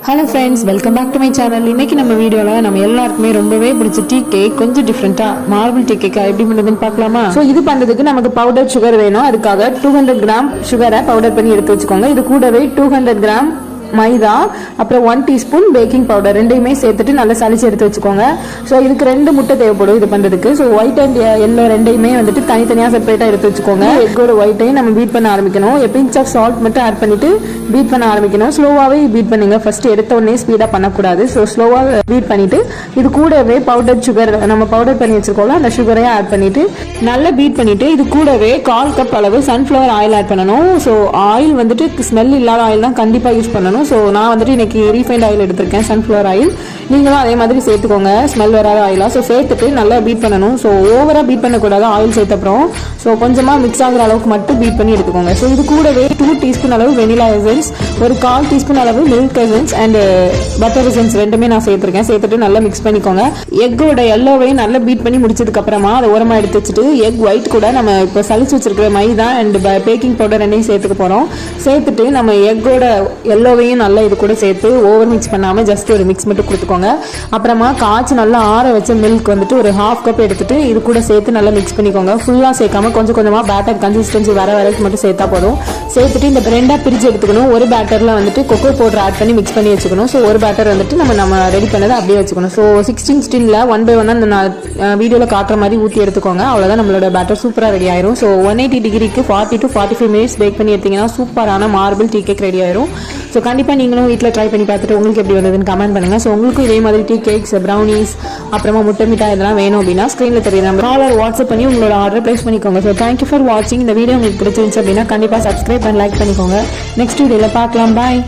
Hello friends, welcome back to my channel. இன்னைக்கு நம்ம வீடியோவில் நம்ம எல்லாருக்குமே ரொம்பவே பிடிச்ச டீ கேக் கொஞ்சம் டிஃப்ரெண்ட்டாக மார்பிள் டீ கேக்கா எப்படி பண்ணுறதுன்னு பார்க்கலாமா? ஸோ இது பண்ணுறதுக்கு நமக்கு பவுடர் சுகர் வேணும். அதுக்காக 200 கிராம் சுகரை பவுடர் பண்ணி எடுத்து வச்சுக்கோங்க. இது கூடவே 200 கிராம் மைதா, அப்புறம் 1 டீஸ்பூன் பேக்கிங் பவுடர் ரெண்டையுமே சேர்த்துட்டு நல்லா சளிச்சு எடுத்து வச்சுக்கோங்க. ஸோ இதுக்கு 2 முட்டை தேவைப்படும் இது பண்ணுறதுக்கு. ஸோ ஒயிட் அண்ட் எல்லோ ரெண்டையுமே வந்துட்டு தனித்தனியாக செப்பரேட்டாக எடுத்து வச்சுக்கோங்க. எக்கோட ஒயிட்டையும் நம்ம பீட் பண்ண ஆரம்பிக்கணும். பிஞ்ச் ஆஃப் சால்ட் மட்டும் ஆட் பண்ணிட்டு பீட் பண்ண ஆரம்பிக்கணும். ஸ்லோவாகவே பீட் பண்ணுங்க. ஃபர்ஸ்ட் எடுத்த உடனே ஸ்பீடாக பண்ணக்கூடாது. ஸோ ஸ்லோவாக பீட் பண்ணிட்டு இது கூடவே பவுடர் சுகர் நம்ம பவுடர் பண்ணி வச்சிருக்கோம்ல அந்த சுகரையும் ஆட் பண்ணிட்டு நல்லா பீட் பண்ணிட்டு இது கூடவே 1/4 கப் அளவு சன்ஃப்ளவர் ஆயில் ஆட் பண்ணணும். ஸோ ஆயில் வந்துட்டு ஸ்மெல் இல்லாத ஆயில் தான் கண்டிப்பாக யூஸ் பண்ணணும். ஸோ நான் வந்துட்டு இன்னைக்கு ரீஃபைண்ட் ஆயில் எடுத்திருக்கேன், சன்ஃப்ளவர் ஆயில். நீங்களும் அதே மாதிரி சேர்த்துக்கோங்க, ஸ்மெல் வராத ஆயிலாக. ஸோ சேர்த்துட்டு நல்லா பீட் பண்ணணும். ஸோ ஓவராக பீட் பண்ணக்கூடாது ஆயில் சேர்த்தப்புறம். ஸோ கொஞ்சமாக மிக்ஸ் ஆகிற அளவுக்கு மட்டும் பீட் பண்ணி எடுத்துக்கோங்க. ஸோ இது கூடவே 2 டீஸ்பூன் அளவு வெனிலா எசன்ஸ், ஒரு 1/4 டீஸ்பூன் அளவு milk essence and butter essence ரெண்டுமே நான் சேர்த்துருக்கேன். சேர்த்துட்டு நல்லா மிக்ஸ் பண்ணிக்கோங்க. எக்கோட எல்லோவையும் நல்லா பீட் பண்ணி முடிச்சதுக்கு அப்புறமா அதை ஓரமாக எடுத்து வச்சுட்டு எக் ஒயிட் கூட நம்ம இப்போ சளிச்சு வச்சிருக்கிற மைதா அண்ட் பேக்கிங் பவுடர் ரெண்டையும் சேர்த்துக்க போகிறோம். சேர்த்துட்டு நம்ம எக்கோட எல்லோவையும் நல்லா இது கூட சேர்த்து ஓவர் மிக்ஸ் பண்ணாமல் ஜஸ்ட் ஒரு மிக்ஸ் மட்டும் கொடுத்துக்கோங்க. அப்புறமா காய்ச்சி நல்லா ஆற வச்ச மில்க் வந்துட்டு ஒரு 1/2 கப் எடுத்துட்டு இது கூட சேர்த்து நல்லா மிக்ஸ் பண்ணிக்கோங்க. ஃபுல்லாக சேர்க்காம கொஞ்சம் கொஞ்சமாக பேட்டர் கன்சிஸ்டன்சி வர வரைக்கும் மட்டும் சேர்த்தா போதும். சேர்த்துட்டு இந்த 2ஆக பிரித்து எடுத்துக்கணும். ஒரு பேட்டரில் வந்துட்டு கொக்கோ பவுடர் ஆட் பண்ணி மிக்ஸ் பண்ணி வச்சுக்கணும். ஸோ ஒரு பேட்டர் வந்துட்டு நம்ம ரெடி பண்ணதை அப்படியே வச்சுக்கணும். ஸோ 16 ஸ்டின்ல 1 by 1 அந்த வீடியோவில் காட்டுற மாதிரி ஊற்றி எடுத்துக்கோங்க. அவ்வளோதான், நம்மளோட பேட்டர் சூப்பராக ரெடி ஆயிரும். ஸோ 180 டிகிரிக்கு 40 to 45 மினிட்ஸ் பேக் பண்ணி எடுத்தீங்கன்னா சூப்பரான மார்பிள் டீ கேக் ரெடி ஆயிரும். ஸோ கண்டிப்பாக நீங்களும் வீட்டில் ட்ரை பண்ணி பார்த்துட்டு உங்களுக்கு எப்படி வந்ததுன்னு கமெண்ட் பண்ணுங்கள். ஸோ உங்களுக்கும் இதே மாதிரி டீ கேக்ஸ், ப்ரௌனிஸ், அப்புறமா முட்டை மிட்டாய் இதெல்லாம் வேணும் அப்படின்னா ஸ்க்ரீனில் தெரியுது நம்ம காலர் வாட்ஸ்அப் பண்ணி உங்களோட ஆர்டர் ப்ளேஸ் பண்ணிக்கோங்க. ஸோ தேங்க்யூ ஃபார் வாட்சிங். இந்த வீடியோ உங்களுக்கு பிடிச்சிருந்துச்சு அப்படின்னா கண்டிப்பாக சப்ஸ்கிரைப் அண்ட் லைக் பண்ணிக்கோங்க. நெக்ஸ்ட் வீடியோவில் பார்க்கலாம். பாய்.